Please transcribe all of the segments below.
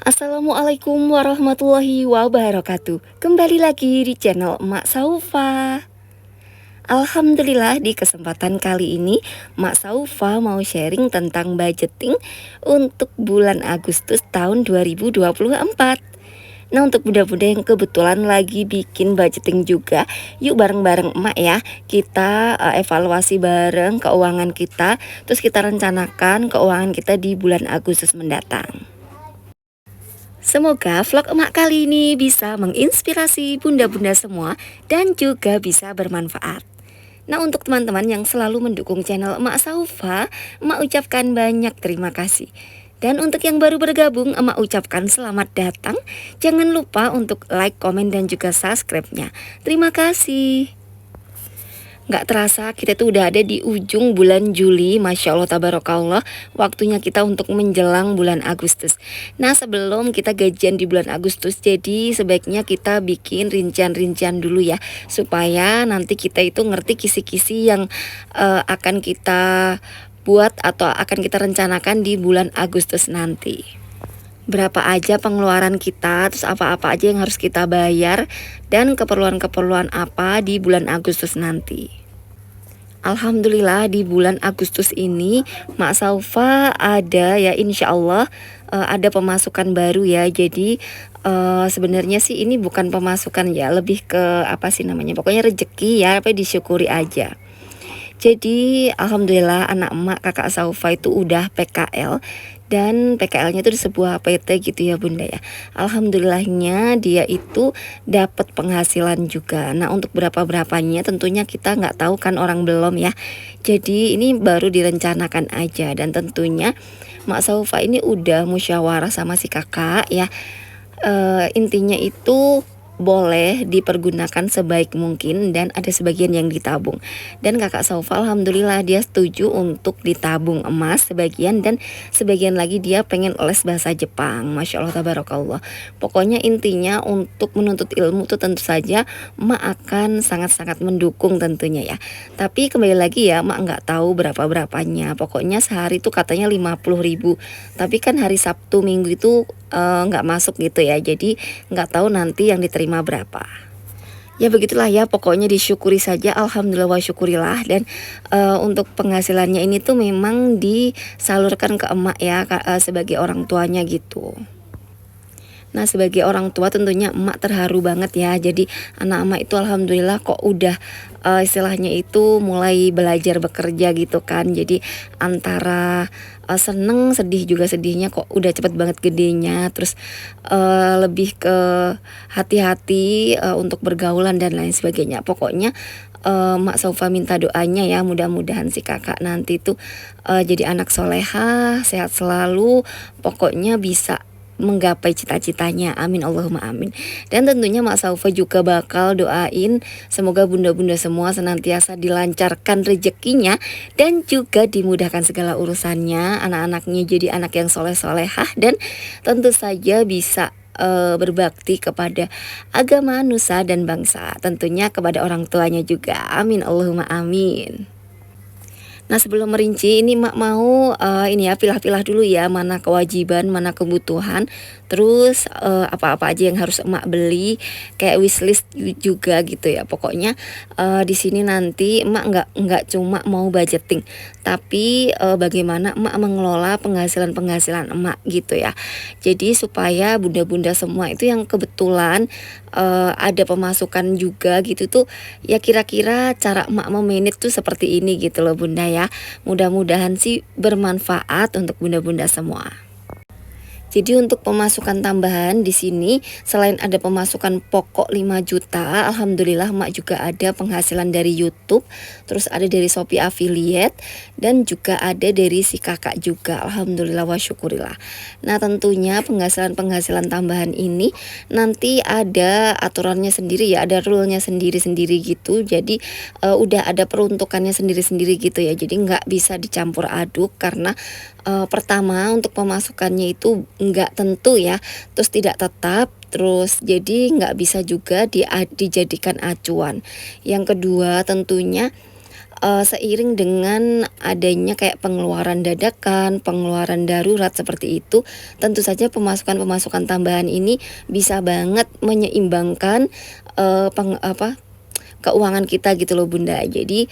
Assalamualaikum warahmatullahi wabarakatuh. Kembali lagi di channel Emak Saufa. Alhamdulillah di kesempatan kali ini Emak Saufa mau sharing tentang budgeting untuk bulan Agustus tahun 2024. Nah, untuk bunda-bunda yang kebetulan lagi bikin budgeting juga, yuk bareng-bareng emak ya. Kita evaluasi bareng keuangan kita, terus kita rencanakan keuangan kita di bulan Agustus mendatang. Semoga vlog emak kali ini bisa menginspirasi bunda-bunda semua dan juga bisa bermanfaat. Nah, untuk teman-teman yang selalu mendukung channel Emak Saufa, emak ucapkan banyak terima kasih. Dan untuk yang baru bergabung, emak ucapkan selamat datang. Jangan lupa untuk like, komen, dan juga subscribe-nya. Terima kasih. Nggak terasa kita tuh udah ada di ujung bulan Juli. Masya Allah tabarakallah, waktunya kita untuk menjelang bulan Agustus. Nah, sebelum kita gajian di bulan Agustus, jadi sebaiknya kita bikin rincian-rincian dulu ya, supaya nanti kita itu ngerti kisi-kisi yang akan kita buat atau akan kita rencanakan di bulan Agustus nanti. Berapa aja pengeluaran kita, terus apa-apa aja yang harus kita bayar, dan keperluan-keperluan apa di bulan Agustus nanti. Alhamdulillah di bulan Agustus ini Mak Saufa ada ya, insya Allah ada pemasukan baru ya. Jadi sebenarnya sih ini bukan pemasukan ya, lebih ke apa sih namanya, pokoknya rezeki ya, apa disyukuri aja. Jadi alhamdulillah anak emak kakak Saufa itu udah PKL, dan PKL-nya itu di sebuah PT gitu ya bunda ya. Alhamdulillahnya dia itu dapat penghasilan juga. Nah, untuk berapanya tentunya kita nggak tahu kan, orang belum ya. Jadi ini baru direncanakan aja, dan tentunya Mak Saufa ini udah musyawarah sama si kakak ya. Intinya itu boleh dipergunakan sebaik mungkin, dan ada sebagian yang ditabung. Dan kakak Saufa alhamdulillah dia setuju untuk ditabung emas sebagian, dan sebagian lagi dia pengen les bahasa Jepang. Masya Allah tabarakallah. Pokoknya intinya untuk menuntut ilmu tuh tentu saja emak akan sangat-sangat mendukung tentunya ya. Tapi kembali lagi ya, emak nggak tahu berapa-berapanya. Pokoknya sehari tuh katanya 50.000. Tapi kan hari Sabtu Minggu itu nggak masuk gitu ya, jadi nggak tahu nanti yang diterima berapa. Ya begitulah ya, pokoknya disyukuri saja, alhamdulillah wa syukurillah. Dan untuk penghasilannya ini tuh memang disalurkan ke emak ya, sebagai orang tuanya gitu. Nah, sebagai orang tua tentunya emak terharu banget ya. Jadi anak emak itu alhamdulillah kok udah istilahnya itu mulai belajar bekerja gitu kan. Jadi antara seneng, sedih juga sedihnya, kok udah cepet banget gedenya. Terus lebih ke hati-hati untuk bergaulan dan lain sebagainya. Pokoknya Mak Saufa minta doanya ya, mudah-mudahan si kakak nanti tuh jadi anak soleha, sehat selalu, pokoknya bisa menggapai cita-citanya. Amin Allahumma amin. Dan tentunya Mak Saufa juga bakal doain semoga bunda-bunda semua senantiasa dilancarkan rezekinya dan juga dimudahkan segala urusannya, anak-anaknya jadi anak yang soleh-solehah, dan tentu saja bisa berbakti kepada agama, nusa, dan bangsa, tentunya kepada orang tuanya juga. Amin Allahumma amin. Nah, sebelum merinci ini mak mau ini ya, pilah-pilah dulu ya, mana kewajiban, mana kebutuhan, terus apa-apa aja yang harus emak beli, kayak wishlist juga gitu ya. Pokoknya di sini nanti emak nggak cuma mau budgeting, tapi bagaimana emak mengelola penghasilan emak gitu ya. Jadi supaya bunda-bunda semua itu yang kebetulan ada pemasukan juga gitu tuh ya, kira-kira cara emak memanage tuh seperti ini gitu loh bunda ya. Mudah-mudahan sih bermanfaat untuk bunda-bunda semua. Jadi untuk pemasukan tambahan di sini selain ada pemasukan pokok 5 juta, alhamdulillah emak juga ada penghasilan dari YouTube, terus ada dari Shopee affiliate, dan juga ada dari si kakak juga. Alhamdulillah wa syukurillah. Nah, tentunya penghasilan tambahan ini nanti ada aturannya sendiri ya, ada rule-nya sendiri-sendiri gitu. Jadi udah ada peruntukannya sendiri-sendiri gitu ya. Jadi nggak bisa dicampur aduk, karena pertama untuk pemasukannya itu nggak tentu ya, terus tidak tetap, terus jadi nggak bisa juga dijadikan acuan. Yang kedua tentunya seiring dengan adanya kayak pengeluaran dadakan, pengeluaran darurat seperti itu, tentu saja pemasukan-pemasukan tambahan ini bisa banget menyeimbangkan, keuangan kita gitu loh Bunda. Jadi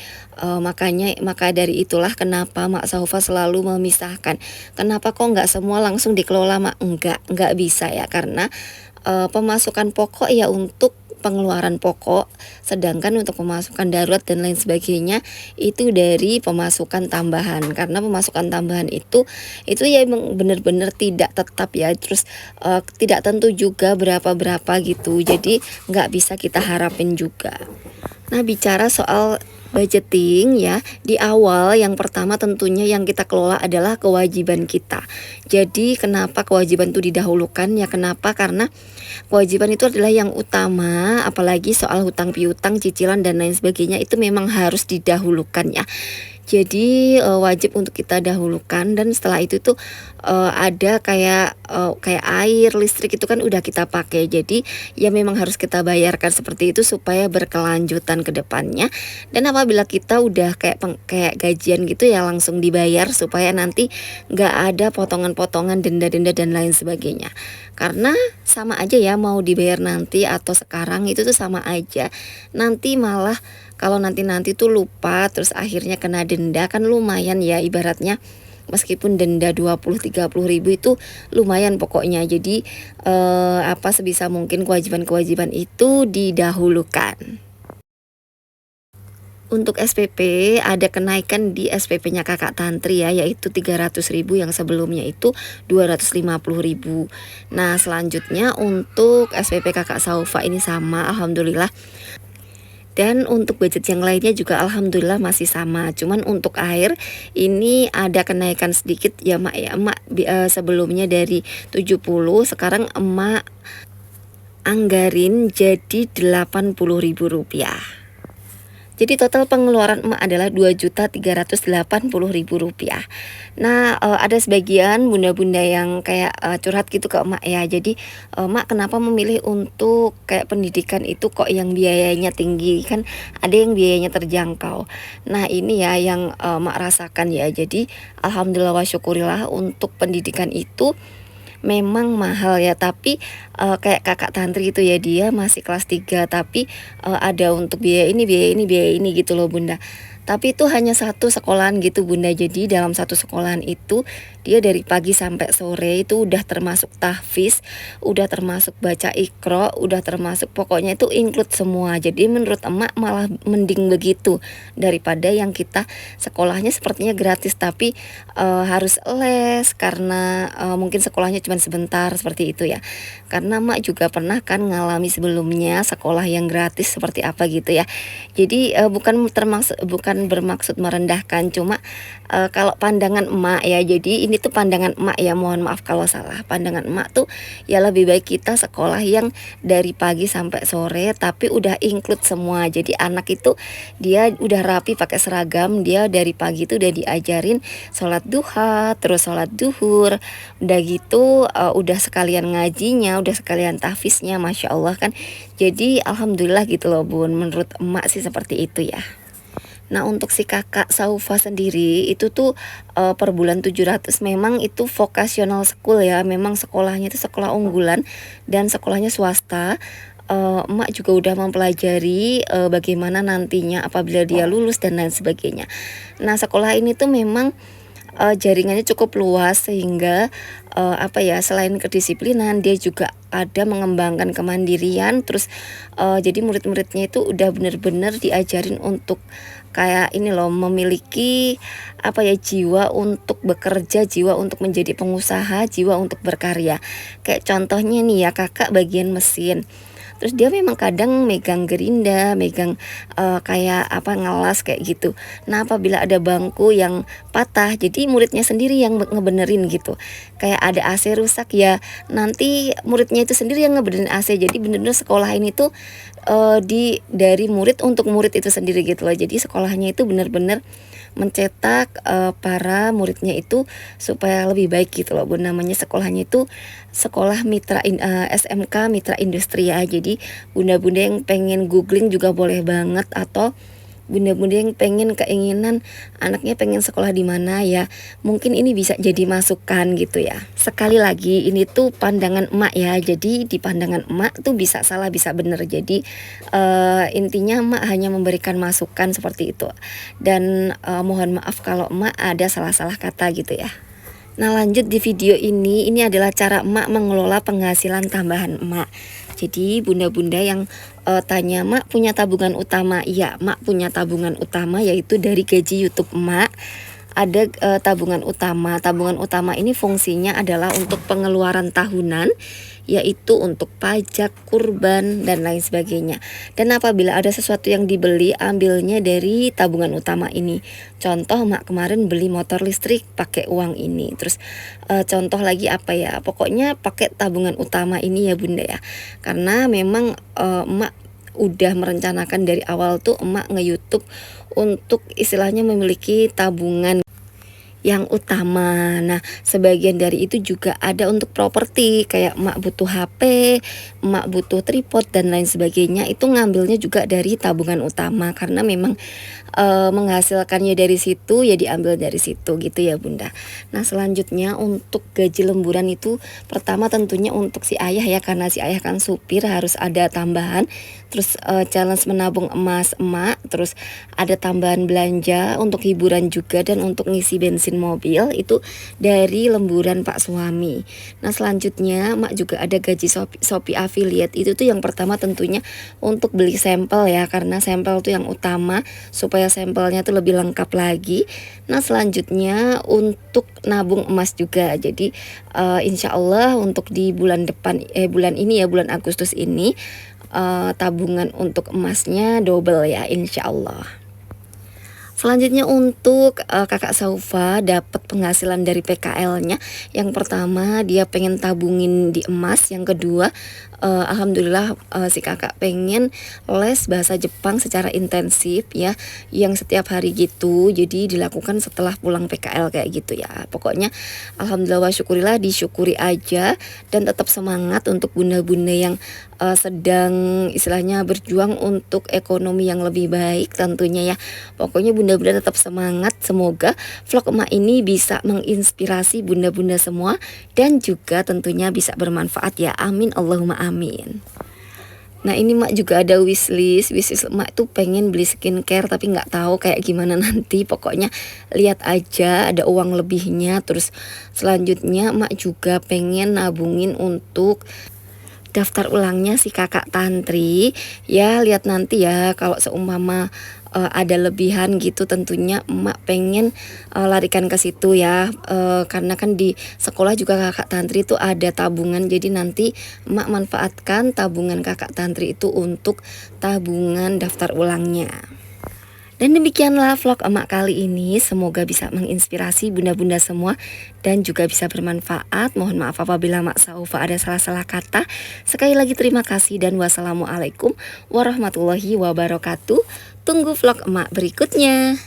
maka dari itulah kenapa Mak Saufa selalu memisahkan. Kenapa kok nggak semua langsung dikelola Mak? Nggak bisa ya, karena pemasukan pokok ya untuk pengeluaran pokok, sedangkan untuk pemasukan darurat dan lain sebagainya itu dari pemasukan tambahan. Karena pemasukan tambahan itu ya emang benar-benar tidak tetap ya, terus tidak tentu juga berapa gitu, jadi nggak bisa kita harapin juga. Nah, bicara soal budgeting ya, di awal yang pertama tentunya yang kita kelola adalah kewajiban kita. Jadi kenapa kewajiban itu didahulukan ya? Kenapa? Karena kewajiban itu adalah yang utama, apalagi soal hutang piutang, cicilan dan lain sebagainya itu memang harus didahulukan ya. Jadi wajib untuk kita dahulukan, dan setelah itu tuh ada kayak air, listrik itu kan udah kita pakai. Jadi ya memang harus kita bayarkan seperti itu supaya berkelanjutan ke depannya. Dan apabila kita udah kayak gajian gitu ya langsung dibayar supaya nanti nggak ada potongan-potongan denda-denda dan lain sebagainya. Karena sama aja ya, mau dibayar nanti atau sekarang itu tuh sama aja. Nanti malah kalau nanti tuh lupa terus akhirnya kena denda, kan lumayan ya ibaratnya. Meskipun denda 20-30 ribu itu lumayan pokoknya. Jadi sebisa mungkin kewajiban-kewajiban itu didahulukan. Untuk SPP ada kenaikan di SPP-nya Kakak Tantri ya, yaitu 300 ribu, yang sebelumnya itu 250 ribu. Nah, selanjutnya untuk SPP Kakak Saufa ini sama, alhamdulillah. Dan untuk budget yang lainnya juga alhamdulillah masih sama. Cuman untuk air ini ada kenaikan sedikit ya Mak ya. Sebelumnya dari 70, sekarang emak anggarin jadi 80 ribu rupiah. Jadi total pengeluaran emak adalah 2.380.000 rupiah. Nah, ada sebagian bunda-bunda yang kayak curhat gitu ke emak ya. Jadi emak kenapa memilih untuk kayak pendidikan itu kok yang biayanya tinggi, kan ada yang biayanya terjangkau. Nah, ini ya yang emak rasakan ya. Jadi alhamdulillah wa syukurillah untuk pendidikan itu memang mahal ya, tapi kayak Kakak Tantri itu ya, dia masih kelas 3 tapi ada untuk biaya ini gitu loh Bunda. Tapi itu hanya satu sekolahan gitu Bunda. Jadi dalam satu sekolahan itu dia dari pagi sampai sore itu udah termasuk tahfiz, udah termasuk baca Iqra, udah termasuk pokoknya itu include semua. Jadi menurut emak malah mending begitu daripada yang kita sekolahnya sepertinya gratis tapi harus les karena mungkin sekolahnya cuma sebentar seperti itu ya. Karena emak juga pernah kan ngalami sebelumnya sekolah yang gratis seperti apa gitu ya. Jadi bukan bermaksud merendahkan, cuma kalau pandangan emak ya, jadi ini tuh pandangan emak ya, mohon maaf kalau salah. Pandangan emak tuh ya lebih baik kita sekolah yang dari pagi sampai sore tapi udah include semua. Jadi anak itu dia udah rapi pakai seragam, dia dari pagi itu udah diajarin sholat duha, terus sholat duhur, udah gitu udah sekalian ngajinya, udah sekalian tahfiznya, masya Allah kan. Jadi alhamdulillah gitu loh Bun, menurut emak sih seperti itu ya. Nah, untuk si Kakak Saufa sendiri itu tuh per bulan 700, memang itu vocational school ya, memang sekolahnya itu sekolah unggulan dan sekolahnya swasta. Emak juga udah mempelajari bagaimana nantinya apabila dia lulus dan lain sebagainya. Nah, sekolah ini tuh memang jaringannya cukup luas sehingga selain kedisiplinan dia juga ada mengembangkan kemandirian. Terus jadi murid-muridnya itu udah bener-bener diajarin untuk kayak ini loh, memiliki jiwa untuk bekerja, jiwa untuk menjadi pengusaha, jiwa untuk berkarya. Kayak contohnya nih ya, kakak bagian mesin. Terus dia memang kadang megang gerinda, megang ngelas kayak gitu. Nah, apabila ada bangku yang patah, jadi muridnya sendiri yang ngebenerin gitu. Kayak ada AC rusak ya, nanti muridnya itu sendiri yang ngebenerin AC. Jadi bener-bener sekolah ini tuh dari murid untuk murid itu sendiri gitu loh. Jadi sekolahnya itu bener-bener mencetak para muridnya itu supaya lebih baik gitu loh Bun. Namanya sekolahnya itu sekolah SMK Mitra Industri ya. Jadi bunda-bunda yang pengen googling juga boleh banget, atau bunda-bunda yang keinginan anaknya pengen sekolah di mana ya, mungkin ini bisa jadi masukan gitu ya. Sekali lagi ini tuh pandangan emak ya, jadi di pandangan emak tuh bisa salah bisa bener. Jadi intinya emak hanya memberikan masukan seperti itu, dan mohon maaf kalau emak ada salah-salah kata gitu ya. Nah lanjut di video ini adalah cara emak mengelola penghasilan tambahan emak. Jadi bunda-bunda yang tanya, mak punya tabungan utama? Iya, mak punya tabungan utama, yaitu dari gaji YouTube emak. Ada tabungan utama. Tabungan utama ini fungsinya adalah untuk pengeluaran tahunan, yaitu untuk pajak, kurban, dan lain sebagainya. Dan apabila ada sesuatu yang dibeli, ambilnya dari tabungan utama ini. Contoh, mak kemarin beli motor listrik pakai uang ini. Terus contoh lagi apa ya, pokoknya pakai tabungan utama ini ya bunda ya. Karena memang emak udah merencanakan dari awal tuh emak nge-YouTube untuk istilahnya memiliki tabungan yang utama. Nah, sebagian dari itu juga ada untuk properti, kayak emak butuh HP, emak butuh tripod dan lain sebagainya, itu ngambilnya juga dari tabungan utama karena memang menghasilkannya dari situ ya, diambil dari situ gitu ya bunda. Nah selanjutnya untuk gaji lemburan itu pertama tentunya untuk si ayah ya, karena si ayah kan supir harus ada tambahan. Terus challenge menabung emas emak, terus ada tambahan belanja untuk hiburan juga dan untuk ngisi bensin mobil itu dari lemburan pak suami. Nah selanjutnya emak juga ada gaji Shopee affiliate, itu tuh yang pertama tentunya untuk beli sampel ya, karena sampel tuh yang utama supaya sampelnya tuh lebih lengkap lagi. Nah selanjutnya untuk nabung emas juga. Jadi insya Allah untuk di bulan depan bulan ini ya, bulan Agustus ini tabungan untuk emasnya double ya insya Allah. Selanjutnya untuk kakak Saufa dapat penghasilan dari PKL-nya. Yang pertama dia pengen tabungin di emas, yang kedua alhamdulillah si kakak pengen les bahasa Jepang secara intensif ya, yang setiap hari gitu. Jadi dilakukan setelah pulang PKL kayak gitu ya. Pokoknya alhamdulillah wa syukurilah, disyukuri aja dan tetap semangat untuk bunda-bunda yang sedang istilahnya berjuang untuk ekonomi yang lebih baik tentunya ya. Pokoknya bunda-bunda tetap semangat, semoga vlog emak ini bisa menginspirasi bunda-bunda semua dan juga tentunya bisa bermanfaat ya, amin Allahumma amin. Nah ini mak juga ada wishlist mak tuh pengen beli skincare tapi nggak tahu kayak gimana nanti. Pokoknya lihat aja ada uang lebihnya. Terus selanjutnya mak juga pengen nabungin untuk daftar ulangnya si kakak tantri ya. Lihat nanti ya, kalau seumpama ada lebihan gitu tentunya emak pengen larikan ke situ ya, karena kan di sekolah juga kakak tantri itu ada tabungan, jadi nanti emak manfaatkan tabungan kakak tantri itu untuk tabungan daftar ulangnya. Dan demikianlah vlog emak kali ini, semoga bisa menginspirasi bunda-bunda semua dan juga bisa bermanfaat. Mohon maaf apabila mak Saufa ada salah-salah kata. Sekali lagi terima kasih dan wassalamualaikum warahmatullahi wabarakatuh. Tunggu vlog emak berikutnya.